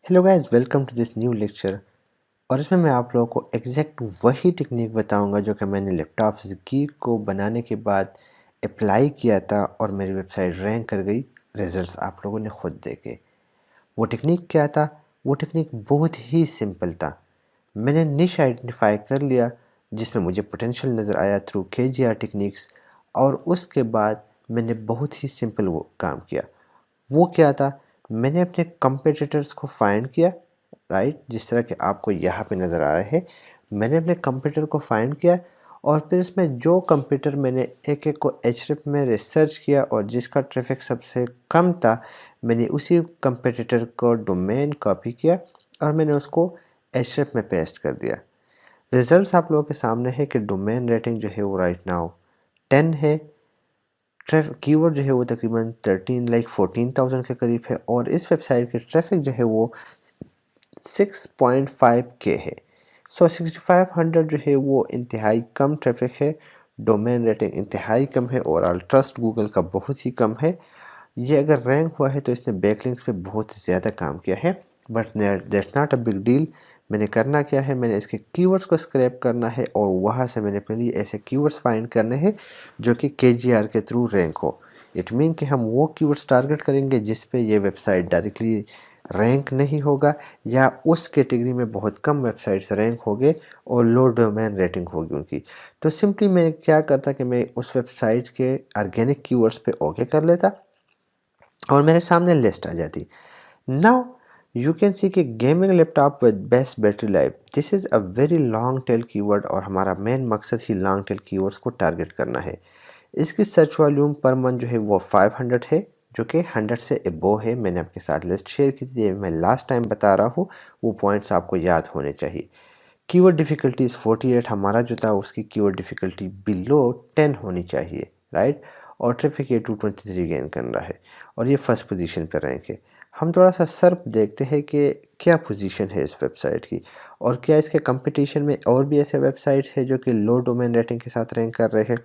Hello guys, welcome to this new lecture. और इसमें मैं आप लोगों को एग्जैक्ट वही टेक्निक बताऊंगा जो कि मैंने लैपटॉप गीक को बनाने के बाद अप्लाई किया था और मेरी वेबसाइट रैंक कर गई। रिजल्ट्स आप लोगों ने खुद देखे। वो टेक्निक क्या था? वो टेक्निक बहुत ही सिंपल था। मैंने निश आइडेंटिफाई कर लिया जिसमें मुझे पोटेंशियल नज़र आया थ्रू KGR टेक्निक्स, और उसके बाद मैंने बहुत ही सिंपल वो काम किया। वो क्या था? मैंने अपने कंपेटिटर्स को फाइंड किया, राइट, जिस तरह के आपको यहाँ पे नज़र आ रहे हैं। मैंने अपने कंप्यूटर को फाइंड किया और फिर इसमें जो कंप्यूटर मैंने एक एक को एचरेफ में रिसर्च किया और जिसका ट्रैफिक सबसे कम था, मैंने उसी कंप्यूटर को डोमेन कॉपी किया और मैंने उसको एचरेफ में पेस्ट कर दिया। रिजल्ट्स आप लोगों के सामने है कि डोमेन रेटिंग जो है वो राइट नाउ 10 है। कीवर्ड जो है वो तकरीबन 14,000 के करीब है और इस वेबसाइट के ट्रैफिक जो है वो 6.5K है। सो 6500 जो है वो इंतहाई कम ट्रैफिक है। डोमेन रेटिंग इंतहाई कम है और ऑल ट्रस्ट गूगल का बहुत ही कम है। ये अगर रैंक हुआ है तो इसने बैकलिंक्स पे बहुत ज़्यादा काम किया है, but that's not a big deal. मैंने करना क्या है, मैंने इसके कीवर्ड्स को स्क्रैप करना है और वहाँ से मैंने अपने लिए ऐसे कीवर्ड्स फाइंड करने हैं जो कि KGR के थ्रू रैंक हो। इट मीन कि हम वो कीवर्ड्स टारगेट करेंगे जिस पे ये वेबसाइट डायरेक्टली रैंक नहीं होगा, या उस कैटेगरी में बहुत कम वेबसाइट्स रैंक होंगे और लो डोमेन रेटिंग होगी उनकी। तो सिंपली मैं क्या करता कि मैं उस वेबसाइट के ऑर्गेनिक कीवर्ड्स पे ओके कर लेता और मेरे सामने लिस्ट आ जाती। नाउ यू कैन सी कि gaming laptop with best battery life, this is a very long tail keyword और हमारा मेन मकसद ही लॉन्ग टेल कीवर्ड्स को टारगेट करना है। इसकी सर्च वॉल्यूम पर मंथ जो है वो 500 है, जो कि 100 से एबो है। मैंने आपके साथ लिस्ट शेयर की थी, मैं लास्ट टाइम बता रहा हूँ, वो पॉइंट्स आपको याद होने चाहिए। कीवर्ड डिफ़िकल्टी इज़ 48, हमारा जो था उसकी कीवर्ड डिफ़िकल्टी बिलो 10 होनी चाहिए, राइट। और ट्रैफिक ये 223 गेन कर रहा है और ये फर्स्ट पोजीशन पर रैंक है। हम थोड़ा सा सर्प देखते हैं कि क्या पोजीशन है इस वेबसाइट की और क्या इसके कंपटीशन में और भी ऐसे वेबसाइट्स हैं जो कि लो डोमेन रेटिंग के साथ रैंक कर रहे हैं।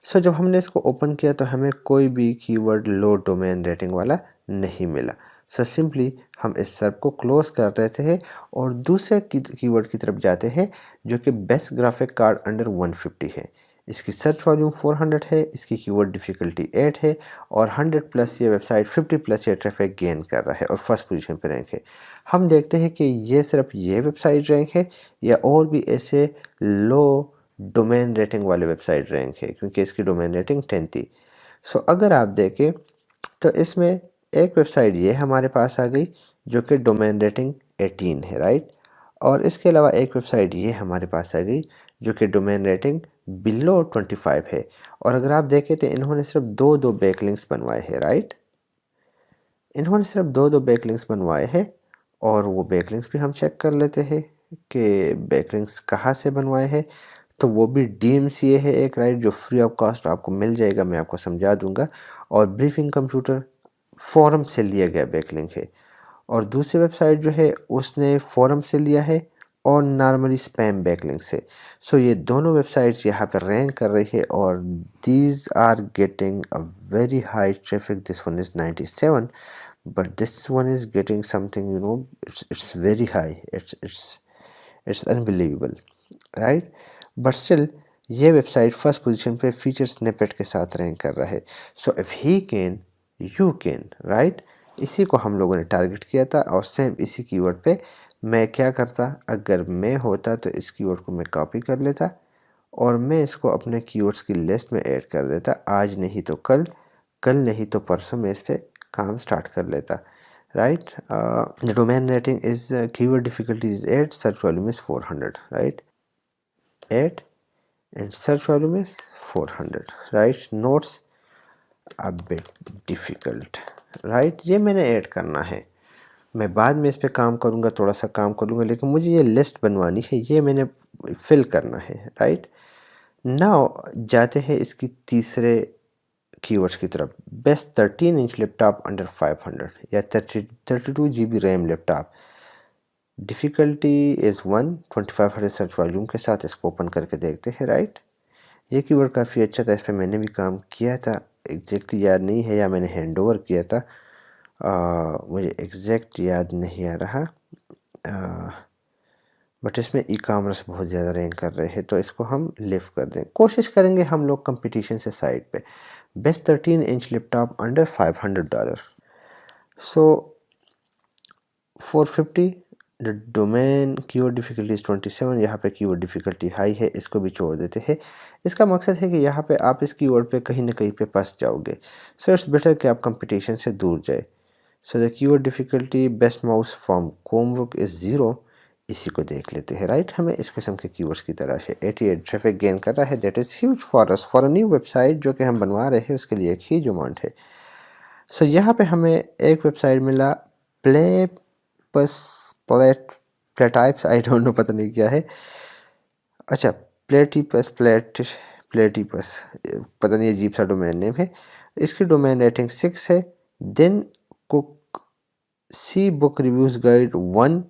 सो जब हमने इसको ओपन किया तो हमें कोई भी कीवर्ड लो डोमेन रेटिंग वाला नहीं मिला। सो सिंपली हम इस सर्व को क्लोज कर देते हैं और दूसरे कीवर्ड की तरफ जाते हैं जो कि बेस्ट ग्राफिक कार्ड अंडर 150 है। इसकी सर्च वॉल्यूम 400 है, इसकी कीवर्ड डिफ़िकल्टी 8 है और 100 प्लस ये वेबसाइट 50 प्लस ये ट्रैफिक गेन कर रहा है और फर्स्ट पोजीशन पर रैंक है। हम देखते हैं कि ये सिर्फ ये वेबसाइट रैंक है या और भी ऐसे लो डोमेन रेटिंग वाले वेबसाइट रैंक है, क्योंकि इसकी डोमेन रेटिंग 10 थी। सो अगर आप देखें तो इसमें एक वेबसाइट ये हमारे पास आ गई जो कि डोमेन रेटिंग 18 है, राइट। और इसके अलावा एक वेबसाइट ये हमारे पास आ गई जो कि डोमेन रेटिंग बिलो 25 है। और अगर आप देखें तो इन्होंने सिर्फ दो दो बैकलिंक्स बनवाए हैं, राइट। इन्होंने सिर्फ दो दो बैकलिंक्स बनवाए हैं और वो बैकलिंक्स भी हम चेक कर लेते हैं कि बैकलिंक्स कहाँ से बनवाए हैं। तो वो भी DMCA है एक, राइट, जो फ्री ऑफ कॉस्ट आपको मिल जाएगा, मैं आपको समझा दूंगा। और ब्रीफिंग कंप्यूटर फोरम से लिया गया बैकलिंक है। और दूसरी वेबसाइट जो है उसने फोरम से लिया है और नॉर्मली स्पैम बैकलिंक से। सो ये दोनों वेबसाइट्स यहाँ पर रैंक कर रही है और these are getting a very high traffic. This one is 97, but this one is getting something, it's very high, it's unbelievable, right। but still ये website first position pay feature snippet के साथ rank कर रहा है। So if he can you can, right. इसी को हम लोगों ने टारगेट किया था और सेम इसी कीवर्ड पे मैं क्या करता, अगर मैं होता तो इस कीवर्ड को मैं कॉपी कर लेता और मैं इसको अपने कीवर्ड्स की लिस्ट में ऐड कर देता। आज नहीं तो कल, कल नहीं तो परसों मैं इस पर काम स्टार्ट कर लेता, right। The domain rating is keyword difficulty is 8, search volume is 400, right, 8 and search volume is 400, right। Notes a bit difficult, right। ये मैंने ऐड करना है, मैं बाद में इस पे काम करूँगा, थोड़ा सा काम करूँगा, लेकिन मुझे ये लिस्ट बनवानी है, ये मैंने फिल करना है, राइट। नाउ जाते हैं इसकी तीसरे कीवर्ड्स की तरफ। बेस्ट 13 इंच लैपटॉप अंडर 500 या 32 GB RAM laptop. Difficulty is 1, 2500 search volume के साथ इसको ओपन करके देखते हैं, राइट। ये कीवर्ड काफ़ी अच्छा था, इस पर मैंने भी काम किया था, एग्जैक्टली याद नहीं है या मैंने हैंड ओवर किया था। मुझे एग्जैक्ट याद नहीं आ रहा, बट इसमें ई कामर्स बहुत ज़्यादा रैंक कर रहे हैं, तो इसको हम लिफ्ट कर दें। कोशिश करेंगे हम लोग कंपटीशन से साइड पे। Best 13 inch laptop under $500। So 450, the domain keyword difficulty is 27, यहाँ पे कीवर्ड डिफ़िकल्टी हाई है, इसको भी छोड़ देते हैं। इसका मकसद है कि यहाँ पे आप इस कीवर्ड पे कहीं ना कहीं पे फंस जाओगे, सो इट्स बेटर कि आप कंपटीशन से दूर जाए। So the keyword difficulty best mouse from Chromebook is 0, इसी को देख लेते हैं। राइट, हमें इस किस्म के कीवर्ड्स की तलाश है। 88 ट्रैफिक गेन कर रहा है, that is huge for us, for a new website जो कि हम बनवा रहे हैं, उसके लिए एक ह्यूज अमाउंट है। सो यहाँ पे हमें एक वेबसाइट मिला, प्ले पस प्लेटाइप्स, आई डोंट नो, पता नहीं क्या है। अच्छा, प्लेटिपस, पता नहीं, अजीब सा डोमेन नेम है। इसकी डोमेन रेटिंग 6 है। Then cook C book reviews guide 1,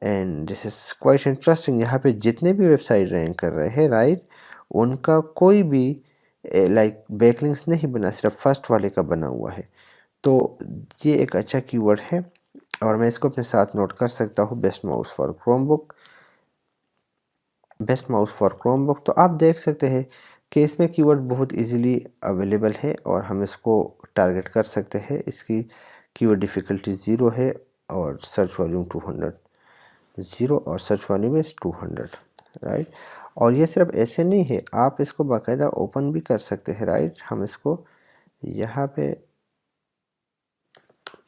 and this is quite interesting. यहाँ पे जितने भी वेबसाइट रैंक कर रहे हैं, राइट, उनका कोई भी लाइक बैकलिंक्स नहीं बना, सिर्फ फर्स्ट वाले का बना हुआ है। तो ये एक अच्छा कीवर्ड है और मैं इसको अपने साथ नोट कर सकता हूँ। Best mouse for Chromebook, best mouse for Chromebook. तो आप देख सकते हैं कि इसमें कीवर्ड बहुत इजीली अवेलेबल है और हम इसको टारगेट कर सकते हैं। इसकी कीवर्ड डिफ़िकल्टी 0 है और सर्च वॉल्यूम 200, 0 और सर्च वॉल्यूम इज़ 200, राइट। और ये सिर्फ ऐसे नहीं है, आप इसको बाकायदा ओपन भी कर सकते हैं, राइट। हम इसको यहाँ पे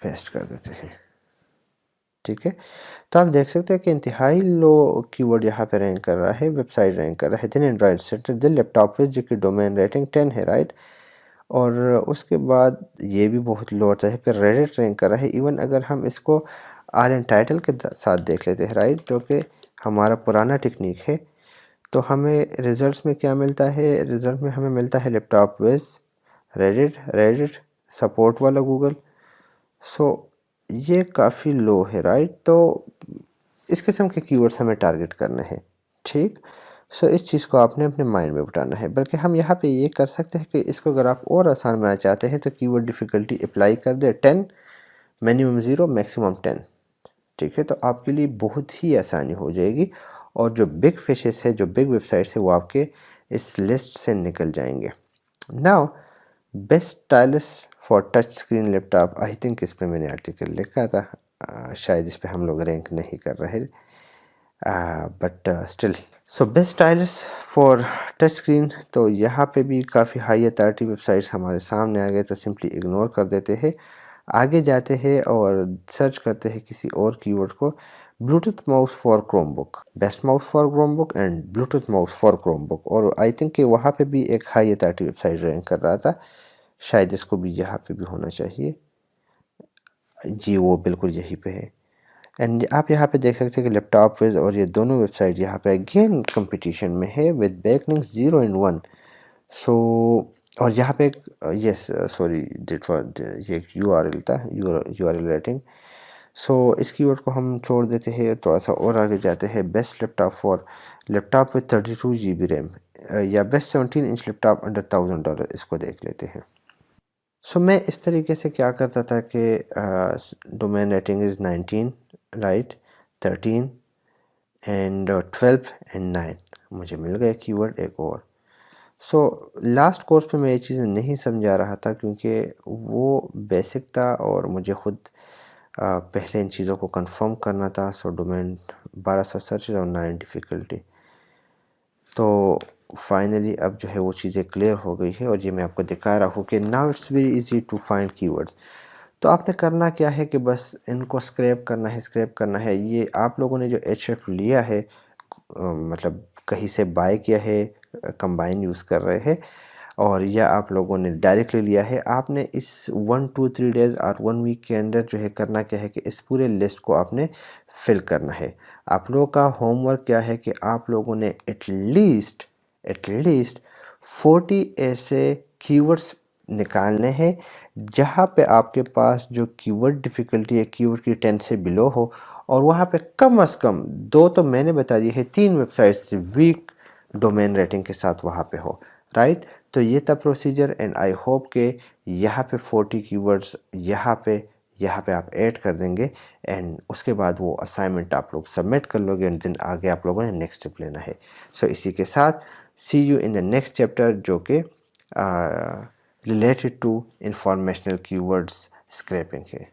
पेस्ट कर देते हैं, ठीक है। तो आप देख सकते हैं कि इंतहाई लो कीवर्ड यहाँ पे रैंक कर रहा है, वेबसाइट रैंक कर रहा है। दिन एंड्रॉइड सेंटर दिल लैपटॉप पे, जो कि डोमेन रेटिंग 10 है, राइट। और उसके बाद ये भी बहुत लो आता है, फिर रेडिट रैंक कर रहा है। इवन अगर हम इसको आर एन टाइटल के साथ देख लेते हैं, राइट, जो कि हमारा पुराना टेक्निक है, तो हमें रिज़ल्ट्स में क्या मिलता है? रिज़ल्ट में हमें मिलता है लैपटॉप विज, रेडिट सपोर्ट वाला गूगल। सो ये काफ़ी लो है, राइट। तो इस किस्म के कीवर्ड्स हमें टारगेट करने हैं, ठीक। सो इस चीज़ को आपने अपने माइंड में बिठाना है। बल्कि हम यहाँ पे ये कर सकते हैं कि इसको अगर आप और आसान बनाना चाहते हैं तो कीवर्ड डिफ़िकल्टी अप्लाई कर दे 10, मिनिमम 0, मैक्सिमम 10, ठीक है। तो आपके लिए बहुत ही आसानी हो जाएगी और जो बिग फिशेस है, जो बिग वेबसाइट्स है, वो आपके इस लिस्ट से निकल जाएंगे। Now best stylish for touch screen laptop, I think इस पर मैंने आर्टिकल लिखा था, शायद इस पर हम लोग रैंक नहीं कर रहे, but still. So best stylish for touch screen, तो यहाँ पे भी काफ़ी हाई अथॉरिटी वेबसाइट्स हमारे सामने आ गए, तो सिंपली इग्नोर कर देते हैं। आगे जाते हैं और सर्च करते हैं किसी और कीवर्ड को, Bluetooth mouse for Chromebook, best mouse for Chromebook and Bluetooth mouse for Chromebook. और आई थिंक कि वहाँ पे भी एक हाई अथॉरिटी वेबसाइट रैंक कर रहा था, शायद इसको भी यहाँ पे भी होना चाहिए। जी, वो बिल्कुल यहीं पे है। एंड आप यहाँ पे देख सकते हैं कि लैपटॉप विज और ये दोनों वेबसाइट यहाँ पे अगेन कंपटीशन में है विद बैकलिंक्स 0 एंड 1। सो और यहाँ पे यस सॉरी, डिट फॉर ये यूआरएल था, यूआरएल रेटिंग। सो इस कीवर्ड को हम छोड़ देते हैं, थोड़ा सा और आगे जाते हैं। Best laptop for laptop with 32 GB RAM, या बेस्ट 17 इंच लैपटॉप अंडर $1000, इसको देख लेते हैं। सो मैं इस तरीके से क्या करता था कि domain rating is 19, right, 13 and 12 and 9, मुझे मिल गया कीवर्ड एक और। सो लास्ट कोर्स पे मैं ये चीज़ें नहीं समझा रहा था क्योंकि वो बेसिक था और मुझे ख़ुद पहले इन चीज़ों को कंफर्म करना था। सो डोमेन 1200 सर्चेज और 9 डिफ़िकल्टी, तो फाइनली अब जो है वो चीज़ें क्लियर हो गई है और ये मैं आपको दिखा रहा हूँ कि now it's very easy to find keywords. तो आपने करना क्या है कि बस इनको स्क्रैप करना है। ये आप लोगों ने जो एचएफ लिया है, मतलब कहीं से बाय किया है, कंबाइन यूज़ कर रहे हैं, और या आप लोगों ने डायरेक्टली लिया है, आपने इस 1-2-3 डेज़ और 1 वीक के अंदर जो है करना क्या है कि इस पूरे लिस्ट को आपने फिल करना है। आप लोगों का होमवर्क क्या है कि आप लोगों ने एटलीस्ट 40 ऐसे कीवर्ड्स निकालने हैं जहाँ पे आपके पास जो कीवर्ड डिफ़िकल्टी है कीवर्ड की 10 से बिलो हो, और वहाँ पे कम से कम 2 तो मैंने बता दी है, 3 वेबसाइट्स वीक डोमेन रेटिंग के साथ वहाँ पे हो, राइट। तो ये था प्रोसीजर एंड आई होप के यहाँ पे 40 कीवर्ड्स यहाँ पे यहाँ पे आप ऐड कर देंगे एंड उसके बाद वो असाइनमेंट आप लोग सबमिट कर लोगे एंड देन आगे आप लोगों ने नेक्स्ट स्टेप लेना है। सो इसी के साथ see you in the next chapter जो कि related to informational keywords scraping है।